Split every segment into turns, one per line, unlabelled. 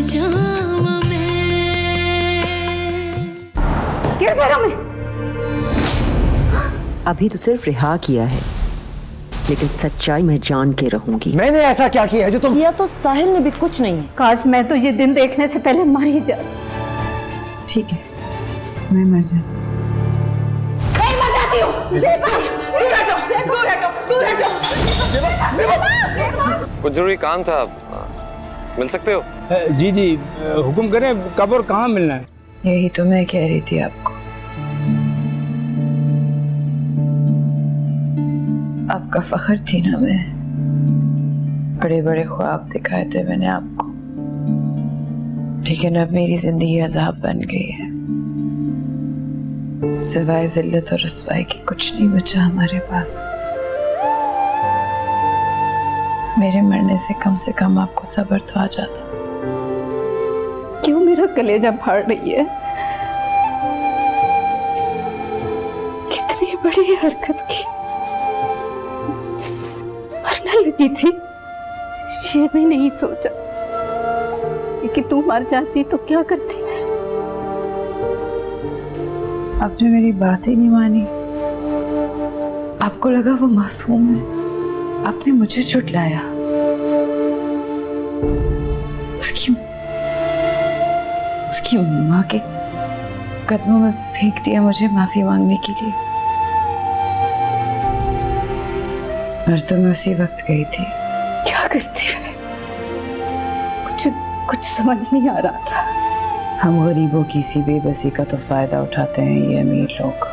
जाम में।
क्या कह रहा मैं?
अभी तो सिर्फ रिहा किया है, लेकिन सच्चाई मैं जान के रहूंगी।
मैंने ऐसा क्या किया है जो तुम?
किया तो साहिल ने भी कुछ नहीं है।
काश मैं तो ये दिन देखने से पहले मर ही जाती।
ठीक है, मैं मर जाती।
नहीं मर जाती हूँ। दूर हटो, दूर हटो, दूर हटो।
कुछ जरूरी काम था, मिल सकते हो?
जी जी, हुक्म करें, कब और कहाँ मिलना है?
यही तो मैं कह रही थी आपको। आपका फख्र थी ना मैं। बड़े बड़े ख्वाब दिखाए थे मैंने आपको, लेकिन अब मेरी जिंदगी अजाब बन गई है। सिवाय जिल्लत और रुसवाई की कुछ नहीं बचा हमारे पास। मेरे मरने से कम आपको सब्र तो आ जाता।
क्यों मेरा कलेजा फाड़ रही है? कितनी बड़ी हरकत की, मरने लगी थी। ये भी नहीं सोचा कि तू मर जाती तो क्या करती।
आपने मेरी बात ही नहीं मानी। आपको लगा वो मासूम है, आपने मुझे झुठलाया। उसकी माँ के कदमों में फेंक दिया मुझे माफी मांगने के लिए। और तो मैं उसी वक्त गई थी।
क्या करती है? कुछ समझ नहीं आ रहा था।
हम गरीबों की इसी बेबसी का तो फायदा उठाते हैं ये अमीर लोग।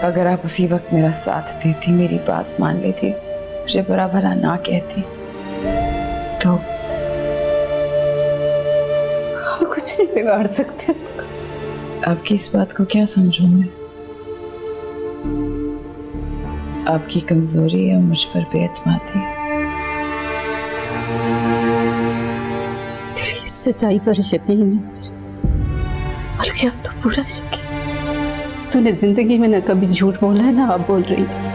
अगर आप उसी वक्त मेरा साथ देती, मेरी बात मान लेती, मुझे बुरा भला ना कहती, तो
हम कुछ नहीं बिगाड़ सकते।
आपकी इस बात को क्या समझूं मैं? आपकी कमजोरी या मुझ पर बेएतमादी?
तेरी सच्चाई पर यकीन है मुझे, बल्कि अब तो पूरा यकीन। तूने जिंदगी में न कभी झूठ बोला है, ना अब बोल रही है।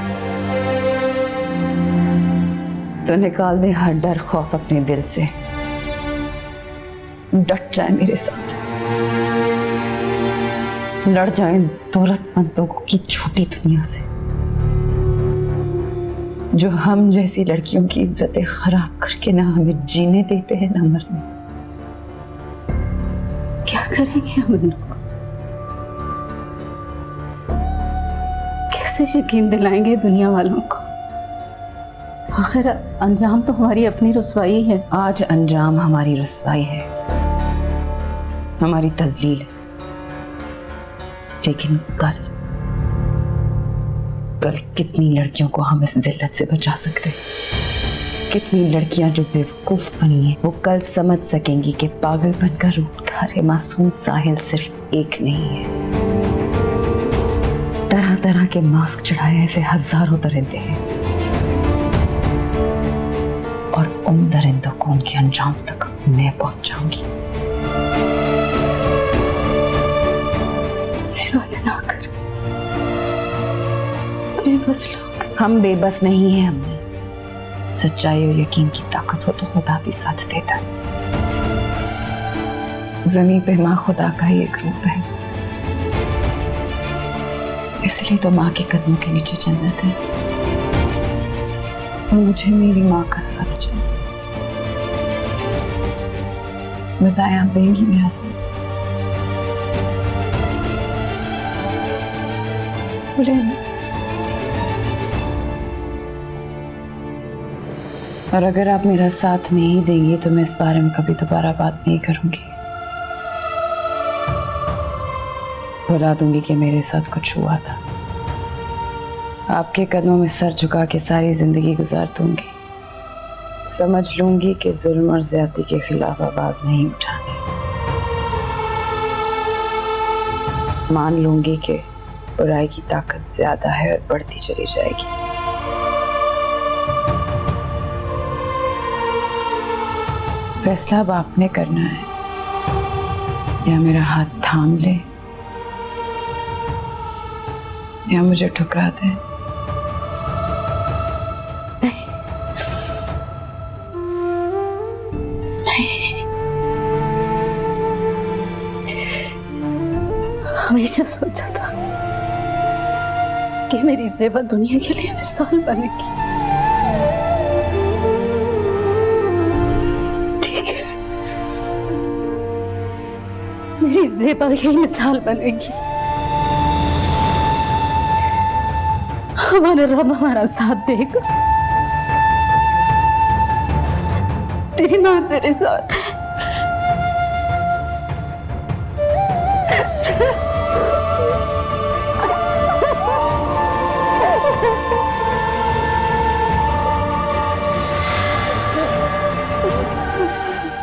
तो निकाल दे हर डर खौफ अपने दिल से। डट जाए मेरे साथ, लड़ जाए दौलतमंदों की झूठी दुनिया से, जो हम जैसी लड़कियों की इज्जतें खराब करके ना हमें जीने देते हैं ना मरने। क्या करेंगे हम लोग? कैसे यकीन दिलाएंगे दुनिया वालों को? आखिर अंजाम तो हमारी अपनी रुसवाई है।
आज अंजाम हमारी रुसवाई है, हमारी तजलील है, लेकिन कल कितनी लड़कियों को हम इस जिल्लत से बचा सकते हैं? कितनी लड़कियां जो बेवकूफ बनी हैं, वो कल समझ सकेंगी कि पागलपन का रूपधारी मासूम साहिल सिर्फ एक नहीं है। तरह तरह के मास्क चढ़ाए ऐसे हजारों दरिंदे हैं, और उन दरिंदों को उनके अंजाम तक मैं पहुंचाऊंगी।
बात ना कर, बेबस लोग।
हम बेबस नहीं हैं अम्मी। सच्चाई और यकीन की ताकत हो तो खुदा भी साथ देता है। ज़मीन पे माँ खुदा का ही एक रूप है, इसलिए तो माँ के कदमों के नीचे जन्नत है। और मुझे मेरी माँ का साथ चाहिए। बताएं, आप देंगी मेरा साथ? और अगर आप मेरा साथ नहीं देंगी तो मैं इस बारे में कभी दोबारा बात नहीं करूंगी। भुला दूंगी कि मेरे साथ कुछ हुआ था। आपके कदमों में सर झुका के सारी जिंदगी गुजार दूंगी। समझ लूंगी कि जुल्म और ज्यादती के खिलाफ आवाज नहीं उठानी। मान लूंगी कि बुराई की ताकत ज्यादा है और बढ़ती चली जाएगी। फैसला अब आपने करना है, या मेरा हाथ थाम ले या मुझे ठुकरा दे।
हमेशा सोचा था कि मेरी ज़ेबा दुनिया के लिए मिसाल बनेगी। ठीक है, मेरी ज़ेबा यही मिसाल बनेगी। हमारा रब हमारा साथ देगा। तेरी माँ तेरे साथ है।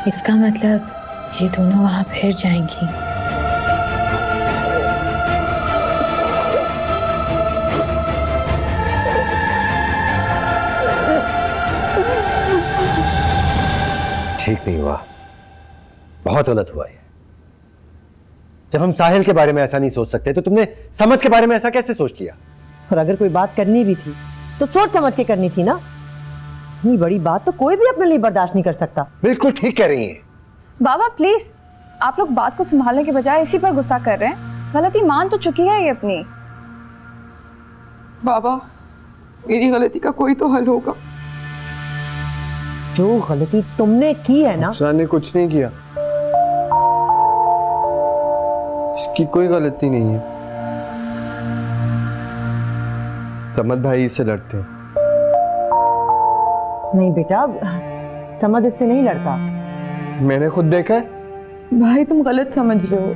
इसका मतलब ये दोनों वहां फिर जाएंगी।
ठीक नहीं हुआ, बहुत गलत हुआ ये। जब हम साहिल के बारे में ऐसा नहीं सोच सकते तो तुमने समद के बारे में ऐसा कैसे सोच लिया?
और अगर कोई बात करनी भी थी तो सोच समझ के करनी थी ना। इतनी बड़ी बात तो कोई भी अपने लिए बर्दाश्त नहीं कर सकता।
बिल्कुल ठीक कह रही हैं।
बाबा प्लीज, आप लोग बात को संभालने के बजाय इसी पर गुस्सा कर रहे हैं। गलती मान तो चुकी है ये अपनी।
बाबा, मेरी गलती का कोई तो हल होगा।
जो गलती तुमने की है ना,
अफसा ने कुछ नहीं किया, इसकी कोई गलती नहीं है। समद भाई इससे लड़ते हैं।
नहीं बेटा, समद इससे नहीं लड़ता।
मैंने खुद देखा है।
भाई तुम गलत समझ रहे हो,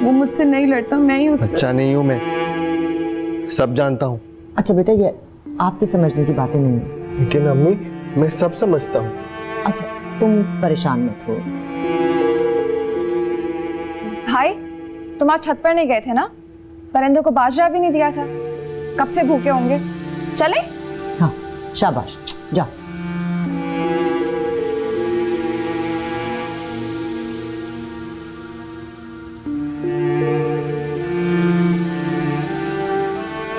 वो मुझसे नहीं लड़ता, मैं ही उससे।
अच्छा नहीं हूं मैं, सब जानता हूँ।
अच्छा बेटा, ये आपके समझने की बातें नहीं है।
लेकिन अम्मी, मैं सब समझता हूँ।
अच्छा तुम परेशान मत हो।
भाई, तुम आज छत पर नहीं गए थे ना? परिंदों को बाजरा भी नहीं दिया था। कब से भूखे होंगे। चले?
हाँ शाबाश, जा।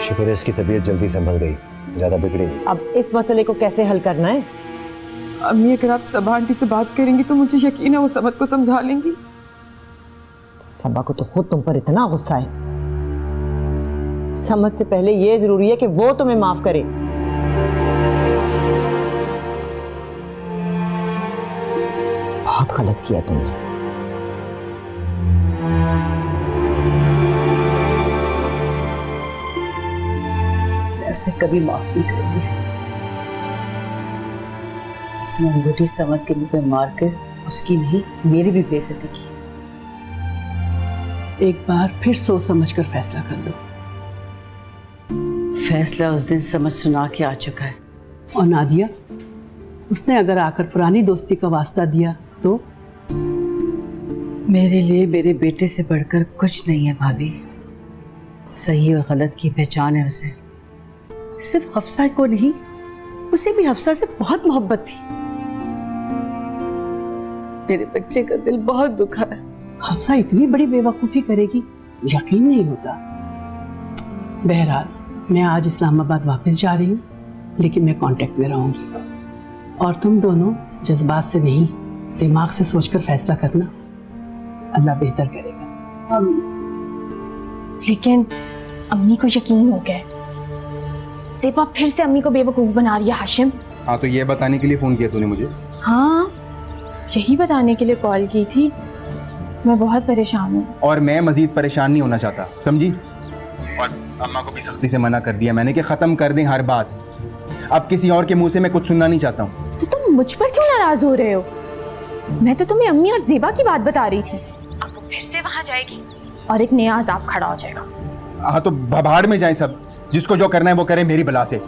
शुक्र है इसकी तबीयत जल्दी संभल गई, ज्यादा बिगड़ी नहीं।
अब इस मसले को कैसे हल करना है?
अम्मी, अगर आप सबा आंटी से बात करेंगी तो मुझे यकीन है वो समद को समझा लेंगी।
सबा को तो खुद तुम पर इतना गुस्सा है। समझ से पहले ये जरूरी है कि वो तुम्हें माफ करे। बहुत गलत किया तुमने।
मैं उसे कभी माफ नहीं करूंगी। उसने अंगूठी समद के मुंह पे मार कर उसकी नहीं, मेरी भी बेइज्जती की। एक बार फिर सोच समझ कर फैसला कर लो। फैसला उस दिन समझ सुना के आ चुका है। और नादिया, उसने अगर आकर पुरानी दोस्ती का वास्ता दिया तो? मेरे लिए मेरे बेटे से बढ़कर कुछ नहीं है भाभी। सही और गलत की पहचान है उसे। सिर्फ हफ्सा को नहीं, उसे भी हफ्सा से बहुत मोहब्बत थी। मेरे बच्चे का दिल बहुत दुखा है। हफ्सा इतनी बड़ी बेवकूफ़ी करेगी, यकीन नहीं होता। बहरहाल, मैं आज इस्लामाबाद वापस जा रही हूँ, लेकिन मैं कांटेक्ट में रहूंगी। और तुम दोनों जज्बात से नहीं, दिमाग से सोचकर फैसला करना। अल्लाह बेहतर करेगा।
लेकिन अम्मी को यकीन हो गया, ज़ेबा फिर से अम्मी को बेवकूफ बना रही है। हाशिम,
हाँ तो ये बताने के लिए फोन किया तूने मुझे?
हाँ, यही बताने के लिए कॉल की थी। मैं बहुत परेशान हूँ।
और मैं मजीद परेशान नहीं होना चाहता, समझी? और अम्मा को भी सख्ती से मना कर दिया मैंने कि ख़त्म कर दें हर बात। अब किसी और के मुंह से मैं कुछ सुनना नहीं चाहता हूँ।
तो तुम मुझ पर क्यों नाराज हो रहे हो? मैं तो तुम्हें अम्मी और ज़ेबा की बात बता रही थी। अब वो फिर से वहाँ जाएगी और एक नया अजाब खड़ा हो जाएगा।
हाँ तो भबाड़ में जाए सब, जिसको जो करना है वो करे मेरी बला से।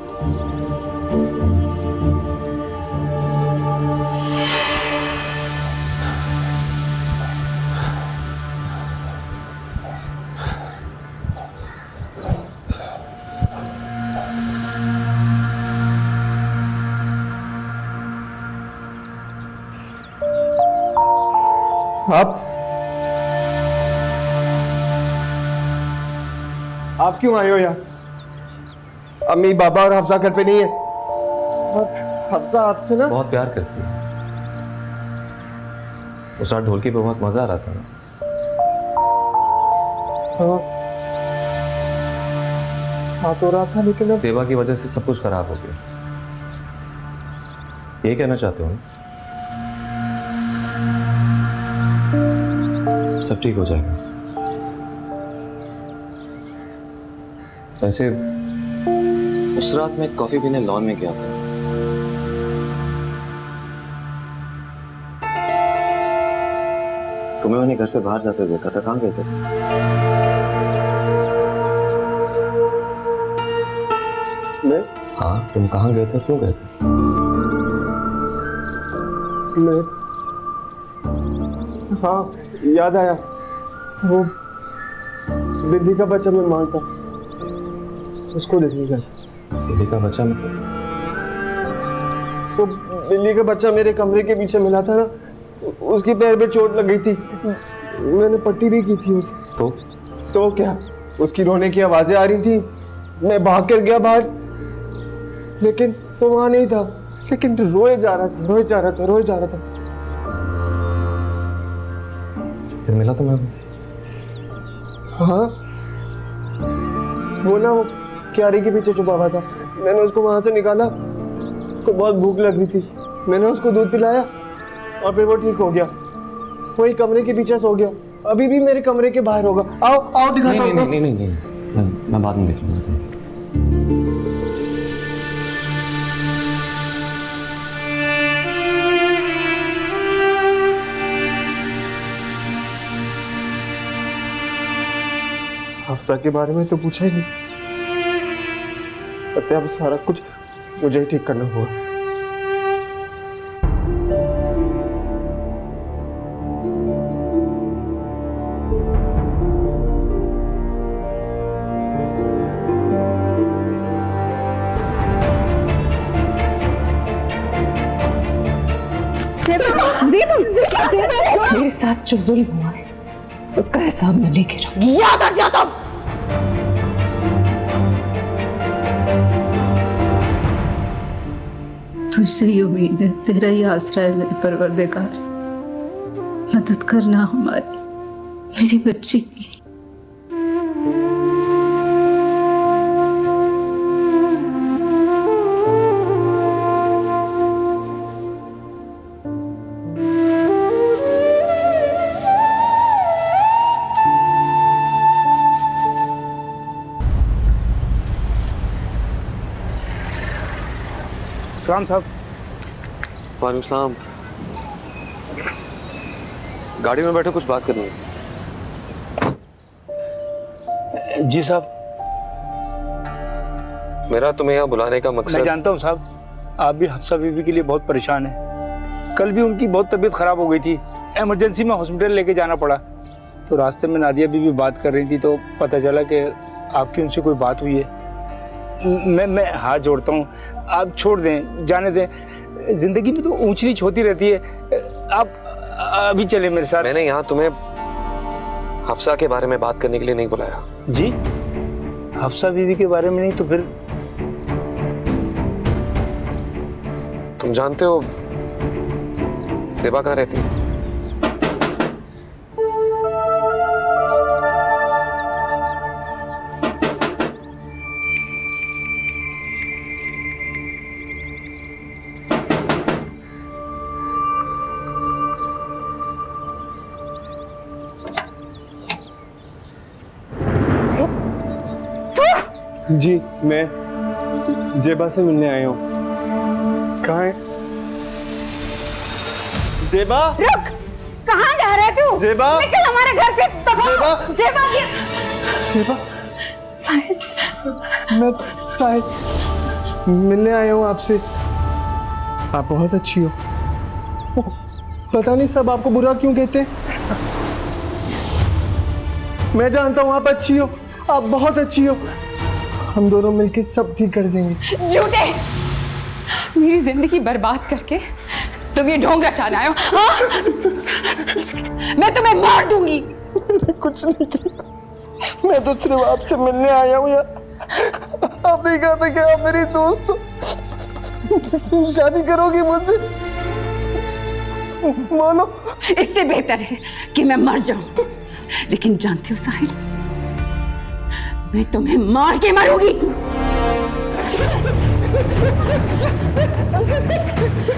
आप क्यों आए हो यहाँ? अम्मी, बाबा और हफ्सा घर पे नहीं है। और हफ्सा आपसे ना
बहुत प्यार करती है। उस रात ढोलकी पे बहुत मजा आ रहा था ना।
हाँ, हाथ हो रहा था, लेकिन अब
सेवा की वजह से सब कुछ खराब हो गया, ये कहना चाहते हो ना? सब ठीक हो जाएगा। वैसे उस रात मैं कॉफी पीने लॉन में गया था। तुम्हें मैंने घर से बाहर जाते देखा था, कहाँ गए थे?
मैं
हाँ, तुम कहाँ गए थे और क्यों गए थे?
मैं हाँ, याद आया, वो बिल्ली का बच्चा मैं मारता, उसको देखने गया।
बिल्ली का बच्चा मतलब?
वो बिल्ली का बच्चा मेरे कमरे के पीछे मिला था ना, उसकी पैर पे चोट लग गई थी, मैंने पट्टी भी की थी उसे। तो क्या, उसकी रोने की आवाजें आ रही थी, मैं भाग कर गया बाहर, लेकिन वो वहां नहीं था, लेकिन रोए जा रहा था, रोए जा रहा था, रोए जा रहा था।
फिर मिला तुम्हें?
हाँ, वो ना, वो क्यारी के पीछे छुपा हुआ था, मैंने उसको वहां से निकाला, उसको बहुत भूख लग रही थी, मैंने उसको दूध पिलाया और फिर वो ठीक हो गया, वही कमरे के पीछे सो गया, अभी भी मेरे कमरे के बाहर होगा। आओ आओ दिखाता हूं।
नहीं, मैं बाद में देख लूंगा तुम्हें।
हफ्सा के बारे में तो पूछा ही नहीं, पता अब सारा कुछ मुझे ही ठीक करना होगा।
मेरे साथ जो जुल्म हुआ है उसका हिसाब मैं लेके रहूंगी, याद आ गया तब।
तुझसे ही उम्मीद है, तेरा ही आसरा है मेरे परवरदिगार। मदद करना हमारी, मेरी बच्ची की।
सलाम साहब।
वालेकुम सलाम। गाड़ी में बैठो, कुछ बात करनी है।
जी साहब।
मेरा तुम्हें यहाँ बुलाने का मकसद।
मैं जानता हूँ साहब, आप भी हफ्सा बीबी के लिए बहुत परेशान हैं। कल भी उनकी बहुत तबीयत खराब हो गई थी, इमरजेंसी में हॉस्पिटल लेके जाना पड़ा। तो रास्ते में नादिया बीबी बात कर रही थी, तो पता चला कि आपकी उनसे कोई बात हुई है। मैं हाथ जोड़ता हूँ, आप छोड़ दें, जाने दें। जिंदगी में तो ऊंच नीच होती रहती है। आप अभी चले मेरे साथ।
मैंने यहाँ तुम्हें हफ्सा के बारे में बात करने के लिए नहीं बुलाया।
जी, हफ्सा बीवी के बारे में नहीं तो फिर?
तुम जानते हो सेवा कहाँ रहती है?
जी, मैं जेबा से मिलने आया हूँ। कहाँ है जेबा?
रुक, कहाँ जा रहे तू?
जेबा,
निकल हमारे घर से।
जेबा,
जेबा,
जेबा,
साहिल,
मैं साहिल मिलने आया हूँ आपसे। आप बहुत अच्छी हो। पता नहीं सब आपको बुरा क्यों कहते हैं। मैं जानता हूँ आप अच्छी हो, आप बहुत अच्छी हो। हम दोनों मिलके सब ठीक कर देंगे।
झूठे, मेरी जिंदगी बर्बाद करके तुम ये ढोंग रचाने आए हो। हाँ? मैं तुम्हें मार दूंगी।
कुछ नहीं किया, मैं तो सिर्फ आपसे मिलने आया हूँ यार। आपने कहा था कि आप मेरी दोस्त हो, शादी करोगी मुझसे? बोलो।
इससे बेहतर है कि मैं मर जाऊं। लेकिन जानती हो साहिल, मैं तुम्हें मार के मारूंगी।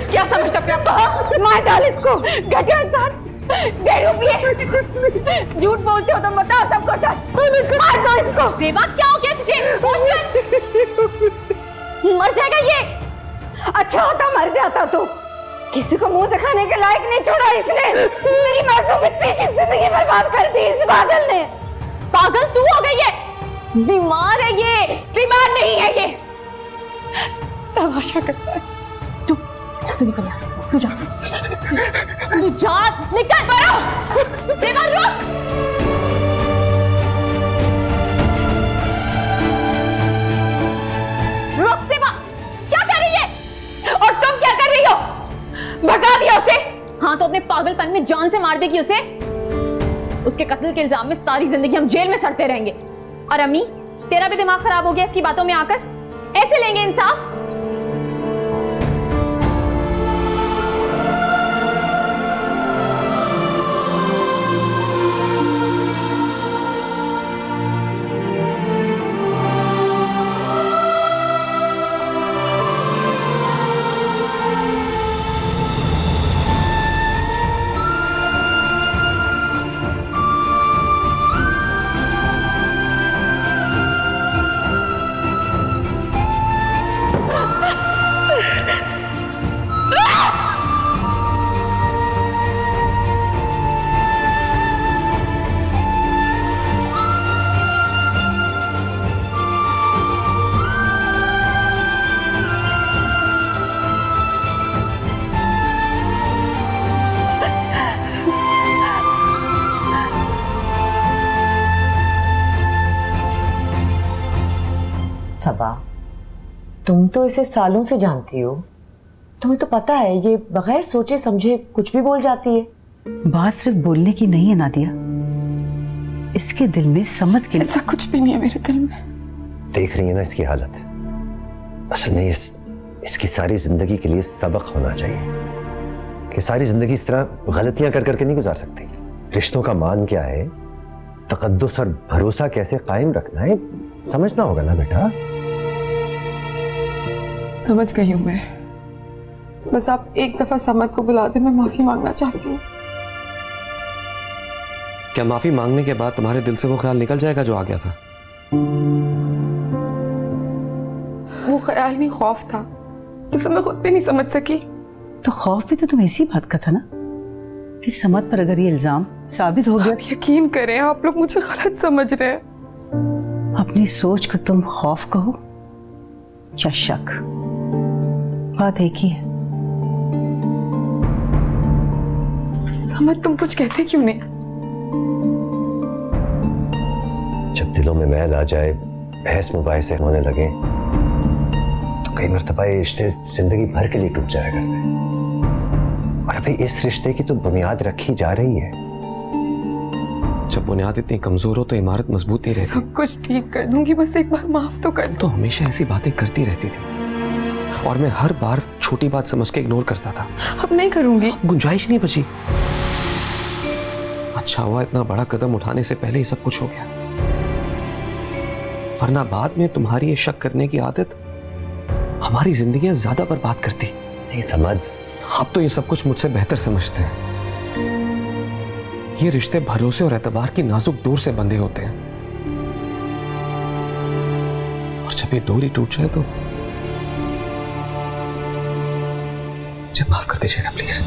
क्या समझता अपने आप को? मार डाल इसको। घटिया इंसान, बेरूपी है। झूठ बोलते हो तो बताओ सबको सच। मार दो इसको। देवा क्या हो गया तुझे? होश में मर जाएगा ये।
अच्छा होता मर जाता तो। किसी को मुंह दिखाने के लायक नहीं छोड़ा इसने। मेरी मासूम बच्ची की जिंदगी बर्बाद कर दी इस पागल ने।
पागल तू हो गई है, बीमार है ये।
बीमार नहीं है ये,
तमाशा करता है। तू निकल यहाँ से, तू जा, तू जा, निकल। परो देवा रुक। रुक देवा, क्या कर रही है?
और तुम क्या कर रही हो? भगा दिया उसे।
हाँ तो अपने पागलपन में जान से मार देगी उसे। उसके कत्ल के इल्जाम में सारी जिंदगी हम जेल में सड़ते रहेंगे। और अम्मी, तेरा भी दिमाग खराब हो गया इसकी बातों में आकर। ऐसे लेंगे इंसाफ?
सबा, तुम तो इसे सालों से जानती हो, तुम्हें तो पता है ये बगैर सोचे समझे कुछ भी बोल जाती है।
बात सिर्फ बोलने की नहीं है नादिया, इसके दिल में समझ के
ऐसा कुछ भी नहीं है मेरे दिल में।
देख रही है ना इसकी हालत। असल में इसकी सारी जिंदगी के लिए सबक होना चाहिए कि सारी जिंदगी इस तरह गलतियां कर करके नहीं गुजार सकती। रिश्तों का मान क्या है, तकद्दुस और भरोसा कैसे कायम रखना है, समझना होगा ना बेटा।
समझ गई हूँ मैं, बस आप एक दफा समद को बुला दे, मैं माफी मांगना चाहती हूँ।
क्या माफी मांगने के बाद तुम्हारे दिल से वो ख्याल निकल जाएगा जो आ गया था?
वो ख्याल नहीं, खौफ था जिसे मैं खुद भी नहीं समझ सकी।
तो खौफ भी तो तुम इसी बात का था ना कि समद पर अगर ये इल्जाम साबित हो गया।
आप यकीन करें, आप लोग मुझे गलत समझ रहे हैं।
अपनी सोच को तुम खौफ कहो या शक, बात एक ही है।
समझ तुम कुछ कहते क्यों नहीं?
जब दिलों में मैल आ जाए, बहस मुबाहिसे होने लगे, तो कई मर्तबा ये रिश्ते जिंदगी भर के लिए टूट जाया करते हैं। और अभी इस रिश्ते की तो बुनियाद रखी जा रही है।
जब बुनियाद इतनी कमजोर हो तो इमारत मजबूत नहीं रहती।
सब कुछ ठीक कर दूंगी, बस एक बार माफ तो कर दो।
तो हमेशा ऐसी बातें करती रहती थी और मैं हर बार छोटी बात समझ के इग्नोर करता था।
अब नहीं करूंगी।
गुंजाइश नहीं बची। अच्छा हुआ इतना बड़ा कदम उठाने से पहले ही सब कुछ हो गया, वरना बाद में तुम्हारी ये शक करने की आदत हमारी जिंदगियां ज्यादा बर्बाद करती।
नहीं समझ,
आप तो ये सब कुछ मुझसे बेहतर समझते हैं। ये रिश्ते भरोसे और एतबार की नाजुक डोर से बंधे होते हैं, और जब ये डोर ही टूट जाए तो मुझे माफ कर दीजिएगा प्लीज।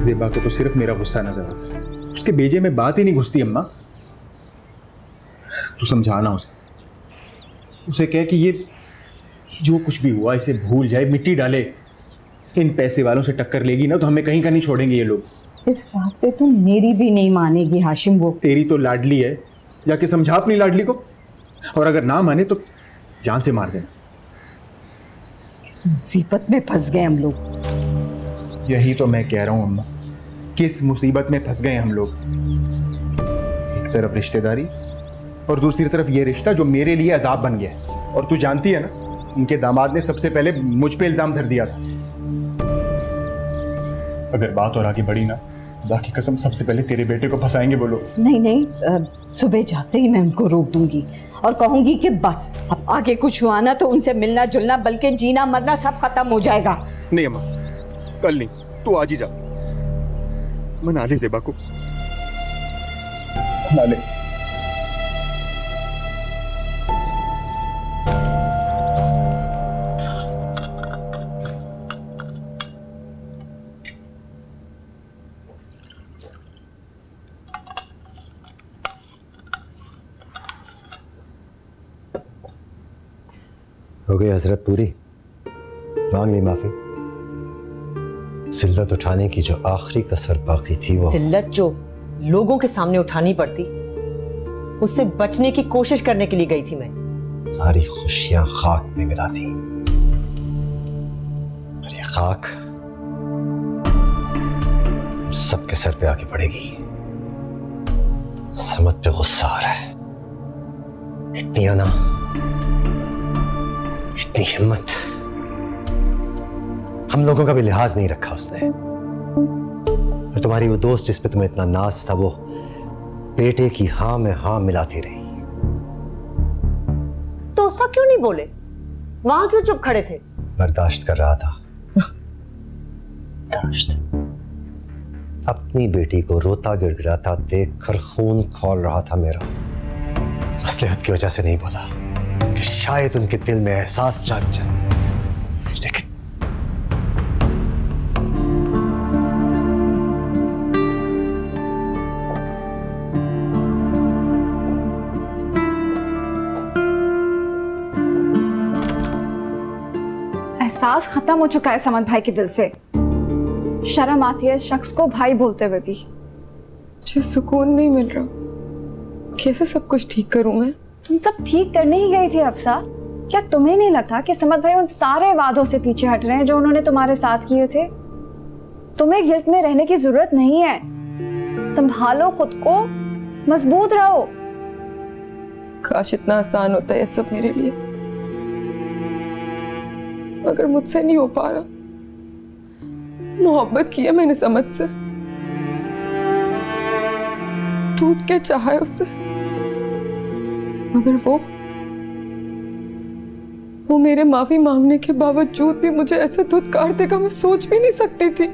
ज़ेबा को तो सिर्फ मेरा गुस्सा नजर आता है, उसके बेजे में बात ही नहीं घुसती। अम्मा तू समझाना उसे कह कि जो कुछ भी हुआ इसे भूल जाए, मिट्टी डाले। इन पैसे वालों से टक्कर लेगी ना तो हमें कहीं का नहीं छोड़ेंगे ये लोग।
इस बात पे तो मेरी भी नहीं मानेगी हाशिम। वो
तेरी तो लाडली है, जाके समझा अपनी लाडली को, और अगर ना माने तो जान से मार देना।
इस मुसीबत में फंस गए हम लोग।
यही तो मैं कह रहा हूँ अम्मा, किस मुसीबत में फंस गए हम लोग। एक तरफ रिश्तेदारी और दूसरी तरफ ये रिश्ता जो मेरे लिए अजाब बन गया है। और तू जानती है ना, उनके दामाद ने सबसे पहले मुझ पे इल्जाम धर दिया था। अगर बात और आगे बढ़ी ना, बाकी कसम सबसे पहले तेरे बेटे को फंसाएंगे वो लोग।
नहीं नहीं, सुबह जाते ही मैं उनको रोक दूंगी और कहूंगी कि बस अब आगे कुछ हुआ ना तो उनसे मिलना जुलना बल्कि जीना मरना सब खत्म हो जाएगा।
नहीं अम्मा, कल नहीं, तू आज ही जा। मना ले ज़ेबा को, मना ले।
हो गई हजरत पूरी, मांग ली माफी। जिल्लत उठाने की जो आखिरी कसर बाकी थी वो
जिल्लत जो लोगों के सामने उठानी पड़ती, उससे बचने की कोशिश करने के लिए गई थी मैं।
सारी खुशियां खाक में मिला दी और ये खाक सबके सर पे आके पड़ेगी। समत पे गुस्सा आ रहा है, इतनी आना, इतनी हिम्मत, हम लोगों का भी लिहाज नहीं रखा उसने। और तुम्हारी वो दोस्त जिस पे तुम्हें इतना नाज था, वो बेटे की हाँ में हाँ मिलाती रही।
तो उसका क्यों नहीं बोले? वहां क्यों चुप खड़े थे?
बर्दाश्त कर रहा था। अपनी बेटी को रोता गिड़गिड़ाता देखकर खून खौल रहा था मेरा। मसलहत की वजह से नहीं बोला कि शायद उनके दिल में एहसास जाग जाए, लेकिन
एहसास खत्म हो चुका है समद भाई के दिल से। शर्म आती है शख्स को भाई बोलते हुए भी।
मुझे सुकून नहीं मिल रहा। कैसे सब कुछ ठीक करूं मैं?
तुम सब ठीक करने ही गई थी अफसा। क्या तुम्हें नहीं लगता कि समद भाई उन सारे वादों से पीछे हट रहे हैं जो उन्होंने तुम्हारे साथ किए थे? तुम्हें गिल्ट में रहने की जरूरत नहीं है। संभालो खुद को, मजबूत रहो।
काश इतना आसान होता है सब मेरे लिए, मगर मुझसे नहीं हो पा रहा। मोहब्बत की है मैंने समझ से, टूट के चाहा है उससे, मगर वो मेरे माफी मांगने के बावजूद भी मुझे ऐसे धुतकार देगा, मैं सोच भी नहीं सकती थी।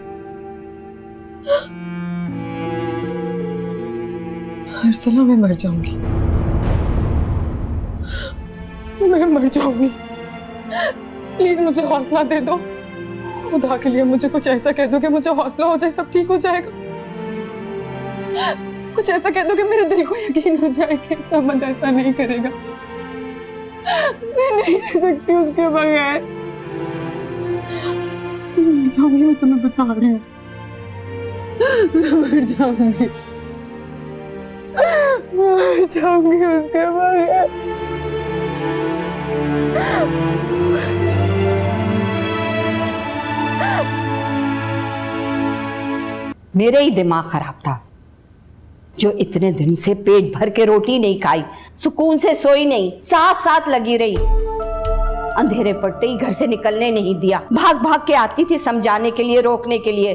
हर सला मैं मर जाऊंगी, मैं मर जाऊंगी। प्लीज मुझे हौसला दे दो, खुदा के लिए मुझे कुछ ऐसा कह दो कि मुझे हौसला हो जाए, सब ठीक हो जाएगा। कुछ ऐसा कह दो कि मेरे दिल को यकीन हो जाए कि समद ऐसा नहीं करेगा। मैं नहीं रह सकती उसके बगैर। मर जाऊंगी, मैं तुम्हें बता रही हूँ, मर जाऊंगी, मर जाऊंगी उसके बगैर।
मेरे ही दिमाग खराब था जो इतने दिन से पेट भर के रोटी नहीं खाई, सुकून से सोई नहीं, साथ साथ लगी रही। अंधेरे पड़ते ही घर से निकलने नहीं दिया, भाग भाग के आती थी समझाने के लिए, रोकने के लिए,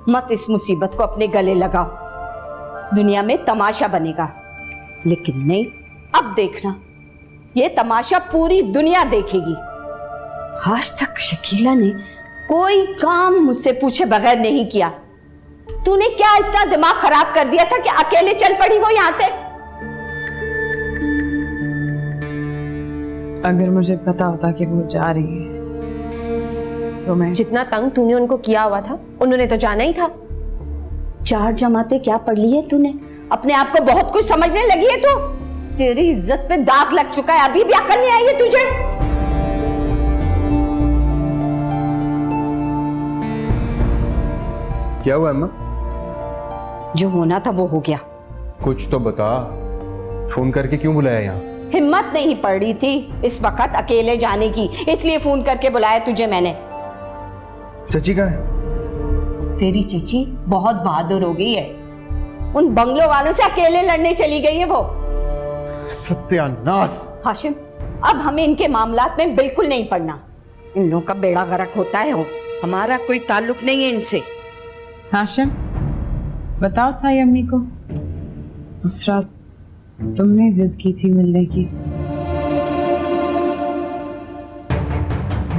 मत इस मुसीबत को अपने गले लगाओ, दुनिया में तमाशा बनेगा। लेकिन नहीं, अब देखना, ये तमाशा पूरी दुनिया देखेगी। आज तक शकीला ने कोई काम मुझसे पूछे बगैर नहीं किया। तूने क्या इतना दिमाग खराब कर दिया था कि अकेले चल पड़ी वो यहां से?
अगर मुझे पता होता कि वो जा रही है तो मैं...
जितना तंग तूने उनको किया हुआ था, उन्होंने तो जाना ही था।
4 जमातें क्या पढ़ ली है तूने? अपने आप को बहुत कुछ समझने लगी है तू। तेरी इज्जत पे दाग लग चुका है, अभी भी अकल नहीं आई है तुझे?
क्या हुआ अम्मा?
जो होना था वो हो गया।
कुछ तो बता, फोन करके क्यों बुलाया यहाँ?
हिम्मत नहीं पड़ रही थी इस वक्त अकेले जाने की, इसलिए फोन करके बुलाया तुझे मैंने।
चची कहाँ है?
तेरी चची बहुत बहादुर हो गई है, उन बंगलों वालों से अकेले लड़ने चली गई है वो।
सत्यानाश।
हाशिम, अब हमें इनके मामलात में बिल्कुल नहीं पड़ना, इन लोगों का बेड़ा गर्क होता है।
हमारा कोई ताल्लुक नहीं है इनसे।
हाशिम, बताओ ताई अम्मी को, उस रात तुमने जिद की थी मिलने की,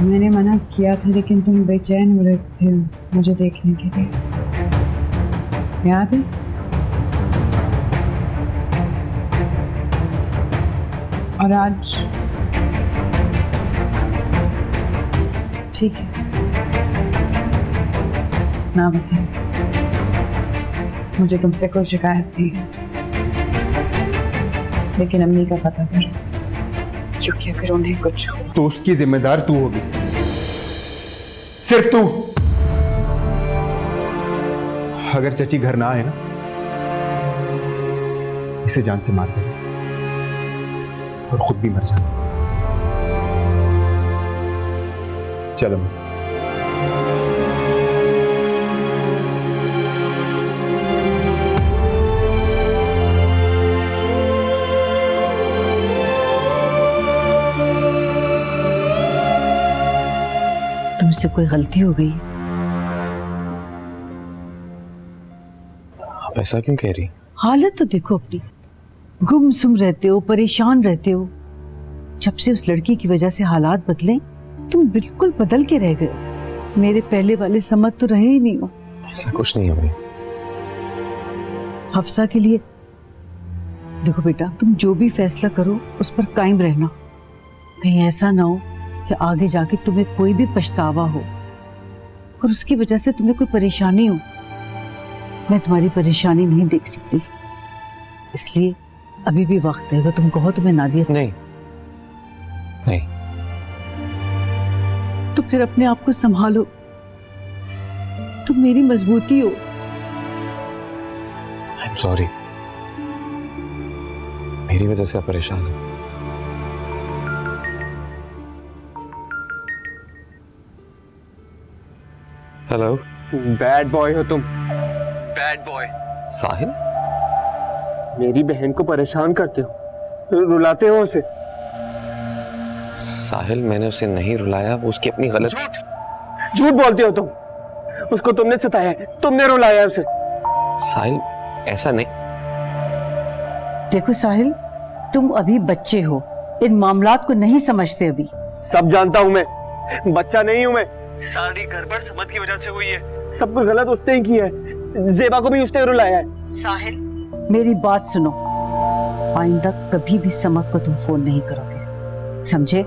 मैंने मना किया था लेकिन तुम बेचैन हो रहे थे मुझे देखने के लिए, याद है? और आज ठीक है, ना बताओ, मुझे तुमसे कोई शिकायत नहीं है, लेकिन अम्मी का पता करो, क्योंकि अगर उन्हें कुछ हो
तो उसकी जिम्मेदार तू होगी, सिर्फ तू। अगर चची घर ना आए ना, इसे जान से मार दे और खुद भी मर जाना। चलो
तुमसे कोई गलती हो गई?
आप ऐसा क्यों कह रही?
हालत तो देखो अपनी, गुमसुम रहते हो, परेशान रहते हो। जब से उस लड़की की वजह से हालात बदले, तुम बिल्कुल बदल के रह गए। मेरे पहले वाले समझ तो रहे ही नहीं हो।
ऐसा कुछ नहीं है भाई।
हफ्सा के लिए देखो बेटा, तुम जो भी फैसला करो उस पर कायम रहना। कहीं ऐसा ना हो कि आगे जाके तुम्हें कोई भी पछतावा हो और उसकी वजह से तुम्हें कोई परेशानी हो। मैं तुम्हारी परेशानी नहीं देख सकती, इसलिए अभी भी वक्त है। अगर तुम कहो तो मैं नादिया
नहीं नहीं,
तो फिर अपने आप को संभालो, तुम मेरी मजबूती हो।
आई एम सॉरी, मेरी वजह से आप परेशान हैं। हेलो।
बैड बॉय हो तुम, बैड बॉय।
साहिल,
मेरी बहन को परेशान करते हो, रुलाते हो उसे।
साहिल, मैंने उसे नहीं रुलाया, वो उसकी अपनी गलत।
झूठ बोलते हो तुम, उसको तुमने सताया है, तुमने रुलाया उसे।
साहिल, ऐसा नहीं।
देखो साहिल, तुम अभी बच्चे हो, इन मामलात को नहीं समझते अभी।
सब जानता हूं मैं, बच्चा नहीं हूं मैं। सारी गड़बड़ समत की वजह से हुई है, सब कुछ गलत उसने ही किया है। जेबा को भी उसने रुलाया है।
साहिल, मेरी बात सुनो, आइंदा कभी भी समत को तुम फोन नहीं करोगे, समझे?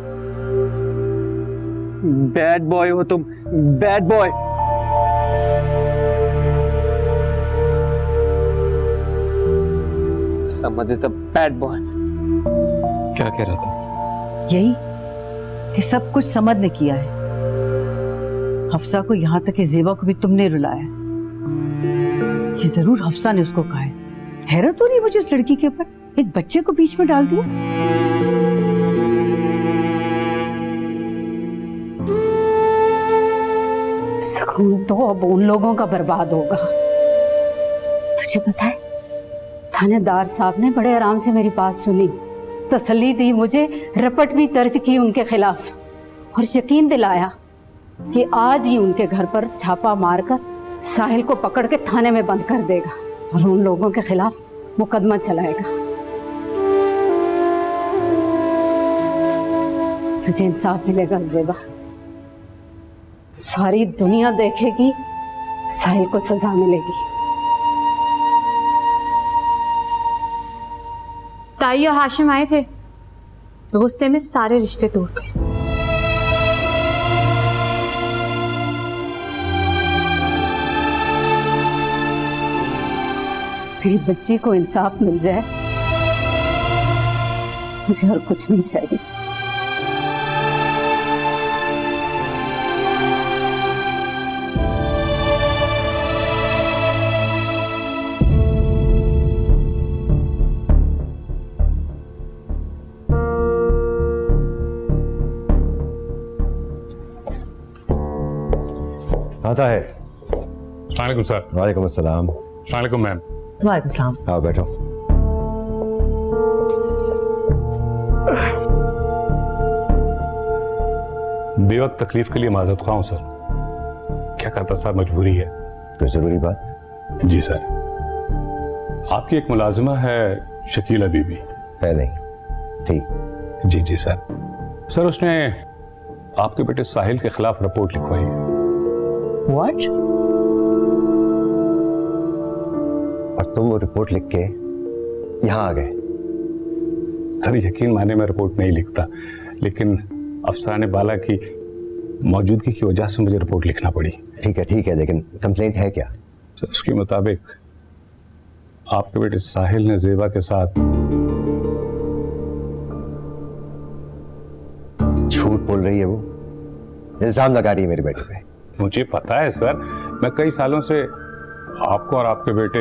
बैड बॉय हो तुम, बैड बॉय। समझ इज अ बैड बॉय।
क्या कह रहा था?
यही कि सब कुछ समझ ने किया है। हफ्सा को यहाँ तक कि जेबा को भी तुमने रुलाया। ये जरूर हफ्सा ने उसको कहा है। हैरत हो रही है मुझे उस लड़की के ऊपर, एक बच्चे को बीच में डाल दिया।
सुकून तो अब उन लोगों का बर्बाद होगा। तुझे पता है, थानेदार साहब ने बड़े आराम से मेरी बात सुनी, तसल्ली दी मुझे, रपट भी दर्ज की उनके खिलाफ और यकीन दिलाया कि आज ही उनके घर पर छापा मारकर साहिल को पकड़ के थाने में बंद कर देगा और उन लोगों के खिलाफ मुकदमा चलाएगा। तुझे इंसाफ मिलेगा ज़ेबा, सारी दुनिया देखेगी, साहिल को सजा मिलेगी।
ताई और हाशिम आए थे, गुस्से में सारे रिश्ते तोड़ गए।
मेरी बच्ची को इंसाफ मिल जाए, मुझे और कुछ नहीं चाहिए।
आता है।
वालेकुम सर।
वालेकुम अस्सलाम।
वालेकुम मैम।
वालेकुम सलाम।
आओ बैठो।
बेवक्त तकलीफ के लिए माजरत ख्वाह हूं सर। क्या करता सर, मजबूरी है।
कोई जरूरी बात?
जी सर। आपकी एक मुलाजिमा है शकीला बीबी।
है नहीं? ठीक।
जी जी सर। सर उसने आपके बेटे साहिल के खिलाफ रिपोर्ट लिखवाई है।
What?
और तुम वो रिपोर्ट लिख के यहाँ आ गए?
सर यकीन माने मैं रिपोर्ट नहीं लिखता, लेकिन अफसराने बाला की मौजूदगी की वजह से मुझे रिपोर्ट लिखना पड़ी।
ठीक है, लेकिन कंप्लेंट है क्या?
सर उसके मुताबिक आपके बेटे साहिल ने जेबा के साथ
झूठ बोल रही है वो, इल्जाम लगा रही है मेरे बेटे पे।
मुझे पता है सर, मैं कई सालों से आपको और आपके बेटे,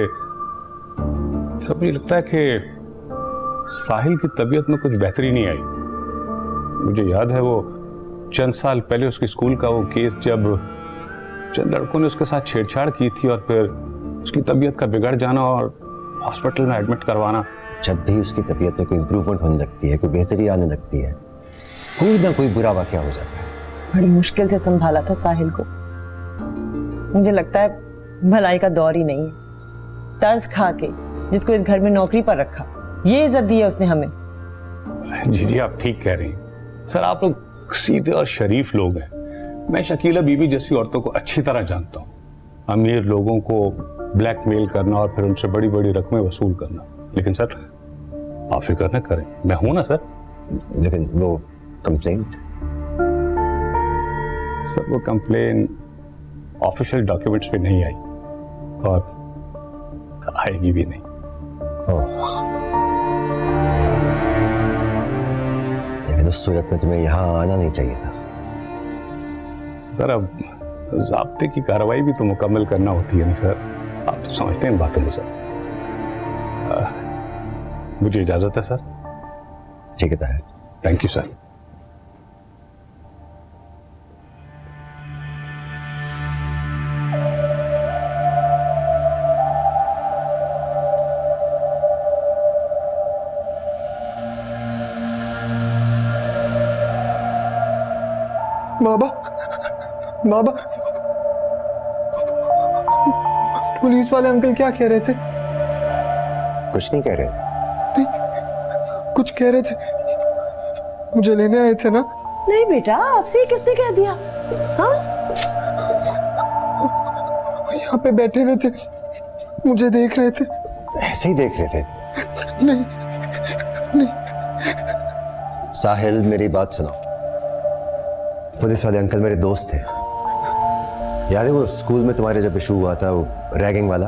मुझे लगता है कि साहिल की तबीयत में कुछ बेहतरी नहीं आई। मुझे याद है वो चंद साल पहले उसके स्कूल का वो केस, जब चंद लड़कों ने उसके साथ छेड़छाड़ की थी और फिर उसकी तबीयत का बिगड़ जाना और हॉस्पिटल में एडमिट करवाना।
जब भी उसकी तबीयत में कोई इंप्रूवमेंट होने लगती है, कोई बेहतरी आने लगती है, कोई ना कोई बुरा वाकया हो जाता है।
बड़ी मुश्किल से संभाला था साहिल को। मुझे लगता है भलाई का दौर ही नहीं है। तर्ज खा के जिसको इस घर में नौकरी पर रखा, ये इज्जत दी है उसने हमें।
जी जी आप ठीक कह रही हैं सर, आप लोग सीधे और शरीफ लोग हैं। मैं शकीला बीबी जैसी औरतों को अच्छी तरह जानता हूँ। अमीर लोगों को ब्लैकमेल करना और फिर उनसे बड़ी बड़ी रकमें वसूल करना, लेकिन सर आप फिक्र न करें, मैं हूं ना सर।
लेकिन वो कंप्लेंट?
सर वो कंप्लेन ऑफिशियल डॉक्यूमेंट्स पे नहीं आई और आएगी भी नहीं।
लेकिन उस सूरत में तुम्हें यहाँ आना नहीं चाहिए था।
सर अब ज़ाब्ते की कार्रवाई भी तो मुकम्मल करना होती है ना सर, आप तो समझते हैं इन बातों को सर। मुझे इजाजत है सर।
ठीक है।
Thank you sir.
Baba, police वाले अंकल क्या कह रहे थे?
कुछ नहीं कह रहे थे।
नहीं, कुछ कह रहे थे, मुझे लेने आए थे ना?
नहीं बेटा, आपसे ही किसने कह दिया? हाँ?
यहाँ पे बैठे हुए थे, मुझे देख रहे थे।
ऐसे ही देख रहे थे?
नहीं।
साहिल मेरी बात सुनो, पुलिस वाले अंकल मेरे दोस्त थे। याद है वो स्कूल में तुम्हारे जब इशू हुआ था, वो रैगिंग वाला,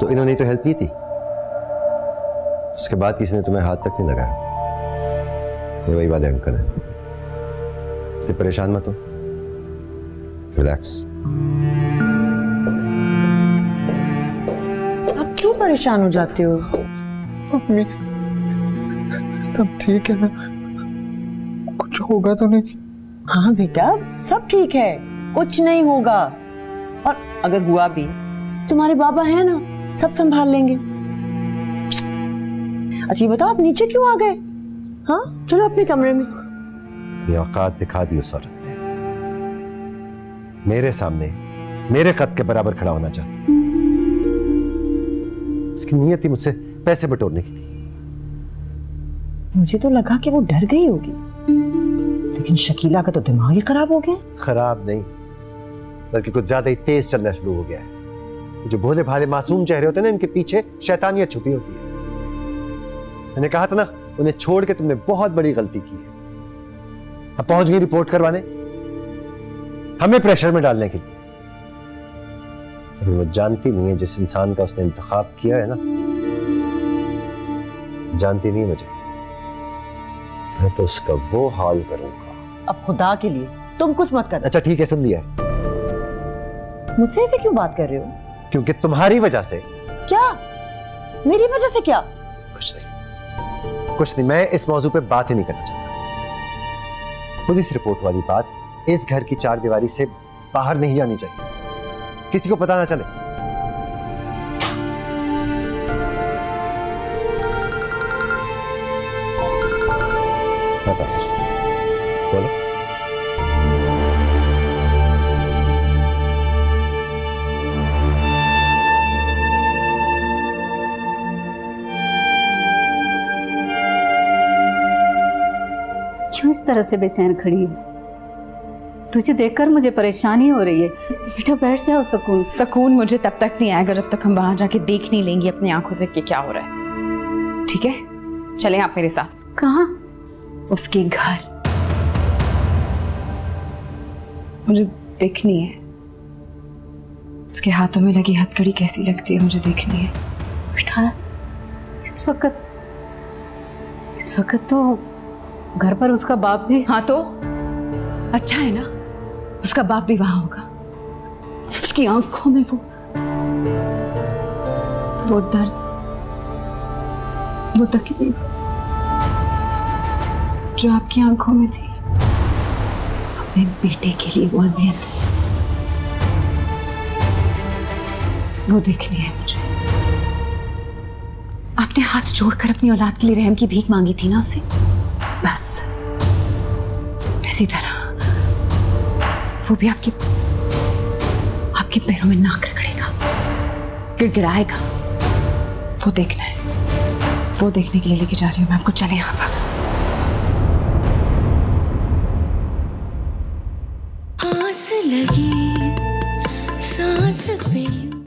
तो इन्होंने तो हेल्प की थी। उसके बाद किसी ने तुम्हें हाथ तक नहीं लगाया। ये वही वाले अंकल हैं। इससे परेशान मत हो, रिलैक्स।
आप क्यों परेशान हो जाते हो?
मम्मी सब ठीक है ना? कुछ होगा तो नहीं?
हाँ बेटा, सब ठीक है, कुछ नहीं होगा। और अगर हुआ भी, तुम्हारे बाबा हैं ना, सब संभाल लेंगे। अच्छा ये बताओ, आप नीचे क्यों आ गए? हाँ चलो अपने कमरे में।
ये औकात दिखा दी उस औरत ने, मेरे सामने मेरे कद के बराबर खड़ा होना चाहती है। उसकी नीयत ही मुझसे पैसे बटोरने की थी।
मुझे तो लगा कि वो डर गई होगी, लेकिन शकीला का तो दिमाग ही खराब हो गया।
खराब नहीं, बल्कि कुछ ज्यादा ही तेज चलना शुरू हो गया है। जो भोले भाले मासूम चेहरे होते हैं ना, इनके पीछे शैतानियत छुपी होती है। मैंने कहा था ना, उन्हें छोड़ के तुमने बहुत बड़ी गलती की है। अब पहुंच गई रिपोर्ट करवाने, हमें प्रेशर में डालने के लिए। वो जानती नहीं है जिस इंसान का उसने इंतखाब किया है ना, जानती नहीं मुझे, मैं तो उसका वो हाल करूंगा।
अब खुदा के लिए तुम कुछ मत कर।
अच्छा ठीक है, सुन लिया है।
मुझसे ऐसे क्यों बात कर रहे हो?
क्योंकि तुम्हारी वजह से।
क्या? मेरी वजह से क्या?
कुछ नहीं, मैं इस मौजू पे बात ही नहीं करना चाहता। पुलिस रिपोर्ट वाली बात इस घर की चार दीवारी से बाहर नहीं जानी चाहिए, किसी को पता ना चले। बता यार, बोलो।
क्यों इस तरह से बेचैन खड़ी है? तुझे देखकर मुझे परेशानी हो रही है। बेटा बैठ जाओ।
सुकून मुझे तब तक नहीं आएगा जब तक हम वहां जाके देख नहीं लेंगे अपनी आंखों से कि क्या हो रहा है। ठीक है, चलें आप मेरे साथ।
कहाँ?
उसके घर। मुझे देखनी है उसके हाथों में लगी हथकड़ी कैसी लगती है, मुझे देखनी है।
बेटा इस वक्त तो घर पर उसका बाप भी।
हाँ तो अच्छा है ना, उसका बाप भी वहां होगा। उसकी आंखों में वो दर्द, वो तकलीफ जो आपकी आंखों में थी, अपने बेटे के लिए वो अजियत, वो देखनी है मुझे। आपने हाथ जोड़कर अपनी औलाद के लिए रहम की भीख मांगी थी ना उससे, बस इसी तरह वो भी आपके पैरों में नाक रगड़ेगा, गिड़गिड़ाएगा। वो देखना है, वो देखने के लिए लेके जा रही हूँ मैं आपको। चले आप।
आस लगी सांस पे